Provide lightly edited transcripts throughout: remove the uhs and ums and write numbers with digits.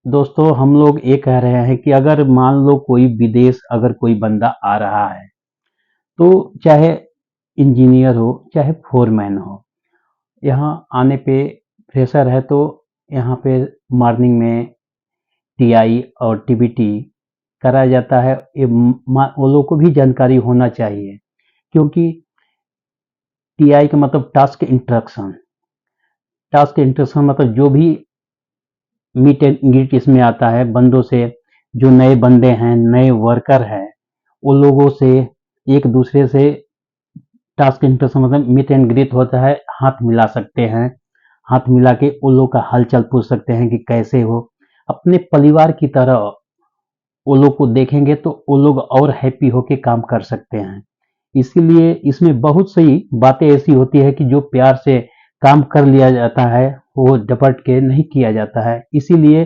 दोस्तों हम लोग ये कह रहे हैं कि अगर मान लो कोई विदेश अगर कोई बंदा आ रहा है तो चाहे इंजीनियर हो चाहे फोरमैन हो, यहाँ आने पे फ्रेशर है तो यहाँ पे मॉर्निंग में टीआई और टीबीटी कराया जाता है। ये वो लोग को भी जानकारी होना चाहिए, क्योंकि टीआई का मतलब टास्क इंस्ट्रक्शन मतलब जो भी मीट एंड ग्रीट इसमें आता है बंदों से, जो नए बंदे हैं नए वर्कर हैं उन लोगों से एक दूसरे से टास्क इंस्ट्रक्शन मतलब मीट एंड ग्रीट होता है, हाथ मिला सकते हैं। हाथ मिला के उन लोग का हालचाल पूछ सकते हैं कि कैसे हो। अपने परिवार की तरह वो लोग को देखेंगे तो वो लोग और हैप्पी होके काम कर सकते हैं। इसीलिए इसमें बहुत सी बातें ऐसी होती है कि जो प्यार से काम कर लिया जाता है वो डपट के नहीं किया जाता है। इसीलिए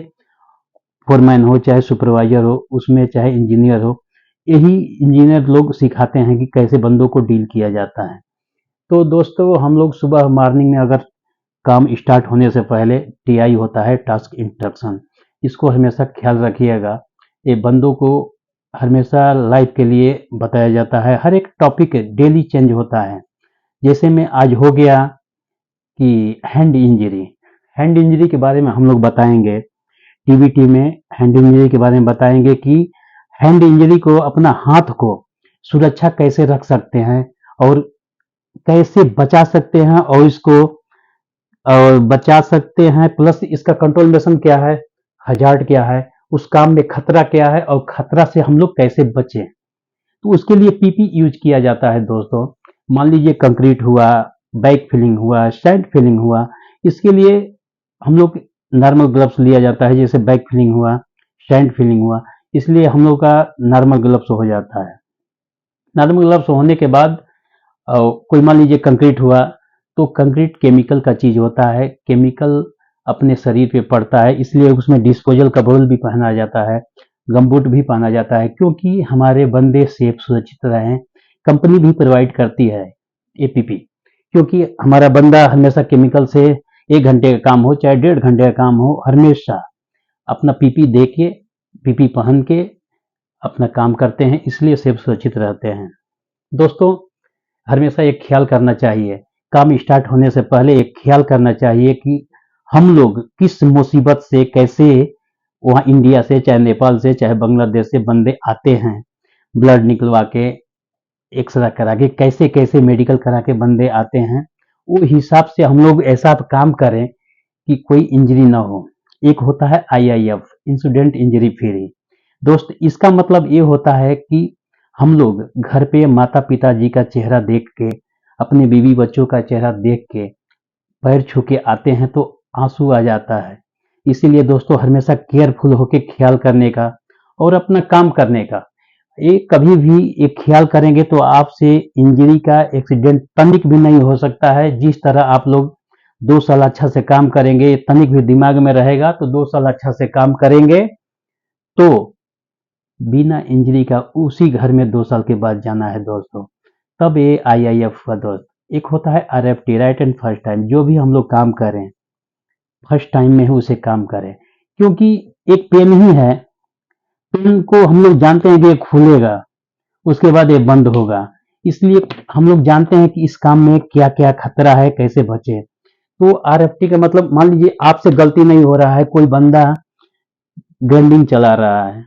फोरमैन हो चाहे सुपरवाइजर हो उसमें चाहे इंजीनियर हो, यही इंजीनियर लोग सिखाते हैं कि कैसे बंदों को डील किया जाता है। तो दोस्तों हम लोग सुबह मॉर्निंग में अगर काम स्टार्ट होने से पहले टीआई होता है टास्क इंस्ट्रक्शन, इसको हमेशा ख्याल रखिएगा। ये बंदों को हमेशा लाइफ के लिए बताया जाता है। हर एक टॉपिक डेली चेंज होता है। जैसे में आज हो गया कि हैंड इंजरी के बारे में हम लोग बताएंगे। टीबीटी में हैंड इंजरी के बारे में बताएंगे कि हैंड इंजरी को अपना हाथ को सुरक्षा कैसे रख सकते हैं और कैसे बचा सकते हैं और इसको बचा सकते हैं, प्लस इसका कंट्रोल मेशन क्या है, हजार्ड क्या है, उस काम में खतरा क्या है और खतरा से हम लोग कैसे बचें। तो उसके लिए पीपी यूज किया जाता है दोस्तों। मान लीजिए कंक्रीट हुआ, बैक फिलिंग हुआ, सैंड फिलिंग हुआ, इसके लिए हम लोग नॉर्मल ग्लव्स लिया जाता है। जैसे बैक फिलिंग हुआ, सैंड फिलिंग हुआ, इसलिए हम लोग का नॉर्मल ग्लव्स हो जाता है। नॉर्मल ग्लव्स होने के बाद कोई मान लीजिए कंक्रीट हुआ तो कंक्रीट केमिकल का चीज होता है, केमिकल अपने शरीर पे पड़ता है, इसलिए उसमें डिस्पोजल का बॉल भी पहना जाता है, गमबूट भी पहना जाता है, क्योंकि हमारे बंदे सेफ सुरक्षित रहें। कंपनी भी प्रोवाइड करती है एपीपी, क्योंकि हमारा बंदा हमेशा केमिकल से 1 घंटे का काम हो चाहे 1.5 घंटे का काम हो, हमेशा अपना पीपी दे के पीपी पहन के अपना काम करते हैं, इसलिए सेफ सुरक्षित रहते हैं। दोस्तों हमेशा एक ख्याल करना चाहिए, काम स्टार्ट होने से पहले एक ख्याल करना चाहिए कि हम लोग किस मुसीबत से कैसे, वहाँ इंडिया से चाहे नेपाल से चाहे बांग्लादेश से बंदे आते हैं, ब्लड निकलवा के एक्सरे करा के कैसे कैसे मेडिकल करा के बंदे आते हैं, वो हिसाब से हम लोग ऐसा काम करें कि कोई इंजरी ना हो। एक होता है आईआईएफ, इंसिडेंट इंजरी फ्री। दोस्त इसका मतलब ये होता है कि हम लोग घर पे माता पिता जी का चेहरा देख के, अपने बीवी बच्चों का चेहरा देख के पैर छू के आते हैं तो आंसू आ जाता है। इसीलिए दोस्तों हमेशा केयरफुल होके ख्याल करने का और अपना काम करने का, ये कभी भी एक ख्याल करेंगे तो आपसे इंजरी का एक्सीडेंट तनिक भी नहीं हो सकता है। जिस तरह आप लोग 2 साल अच्छा से काम करेंगे, तनिक भी दिमाग में रहेगा तो 2 साल अच्छा से काम करेंगे तो बिना इंजरी का उसी घर में 2 साल के बाद जाना है दोस्तों। तब ये आईआईएफ का दोस्त। एक होता है RFT, right and first time. जो भी हम लोग काम करें फर्स्ट टाइम में ही उसे काम करें, क्योंकि एक पेन ही है, पेन को हम लोग जानते हैं कि ये खुलेगा उसके बाद ये बंद होगा, इसलिए हम लोग जानते हैं कि इस काम में क्या क्या खतरा है, कैसे बचे। तो आरएफटी का मतलब मान लीजिए आपसे गलती नहीं हो रहा है, कोई बंदा ग्राइंडिंग चला रहा है,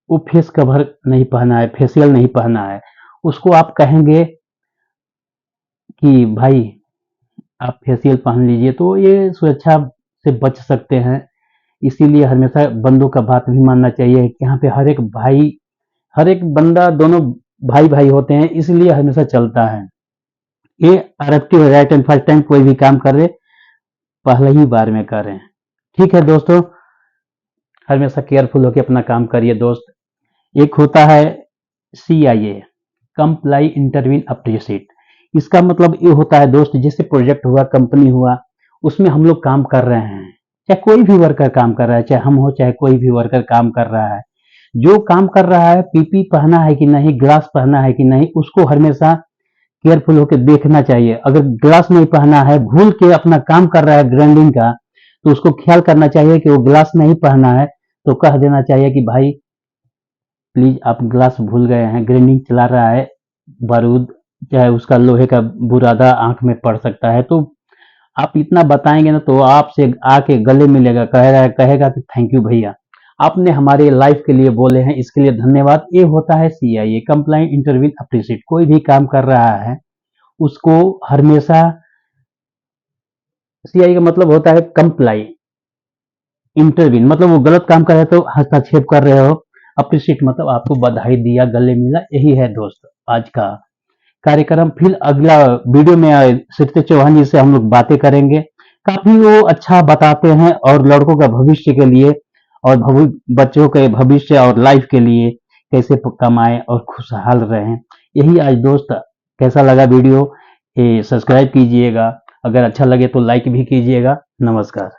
वो फेस कवर नहीं पहना है, फेशियल नहीं पहना है, उसको आप कहेंगे कि भाई आप फेशियल पहन लीजिए तो ये सुरक्षा से बच सकते हैं। इसीलिए हमेशा बंदों का बात भी मानना चाहिए कि यहाँ पे हर एक भाई, हर एक बंदा, दोनों भाई भाई होते हैं, इसलिए हमेशा चलता है। ये RFT right and first time कोई भी काम कर रहे पहले ही बार में करें। ठीक है दोस्तों, हमेशा केयरफुल होकर अपना काम करिए दोस्त। एक होता है सीआईए, कंप्लाई इंटरव्यू अप्रिशिएट। इसका मतलब ये होता है दोस्त, जैसे प्रोजेक्ट हुआ, कंपनी हुआ, उसमें हम लोग काम कर रहे हैं, चाहे कोई भी वर्कर काम कर रहा है, चाहे हम हो चाहे कोई भी वर्कर काम कर रहा है, जो काम कर रहा है पीपी पहना है कि नहीं, ग्लास पहना है कि नहीं, उसको हमेशा केयरफुल होकर देखना चाहिए। अगर ग्लास नहीं पहना है, भूल के अपना काम कर रहा है ग्राइंडिंग का, तो उसको ख्याल करना चाहिए कि वो ग्लास नहीं पहना है, तो कह देना चाहिए कि भाई प्लीज आप ग्लास भूल गए हैं, ग्राइंडिंग चला रहा है, बारूद चाहे उसका लोहे का बुरादा आंख में पड़ सकता है। तो आप इतना बताएंगे ना, तो आपसे आके गले मिलेगा, कहेगा कि थैंक यू भैया, आपने हमारे लाइफ के लिए बोले हैं, इसके लिए धन्यवाद। ये होता है CIA, कंप्लाइंट इंटरव्यू अप्रिशिएट। कोई भी काम कर रहा है उसको हमेशा, CIA का मतलब होता है कंप्लाई, इंटरवीन मतलब वो गलत काम कर रहे हो तो हस्तक्षेप कर रहे हो, अप्रिशिएट मतलब आपको बधाई दिया, गले मिला। यही है दोस्त आज का कार्यक्रम। फिर अगला वीडियो में श्रीते चौहान जी से हम लोग बातें करेंगे। काफी वो अच्छा बताते हैं, और लड़कों का भविष्य के लिए और बच्चों के भविष्य और लाइफ के लिए कैसे कमाएं और खुशहाल रहें। यही आज दोस्त, कैसा लगा वीडियो ये सब्सक्राइब कीजिएगा, अगर अच्छा लगे तो लाइक भी कीजिएगा। नमस्कार।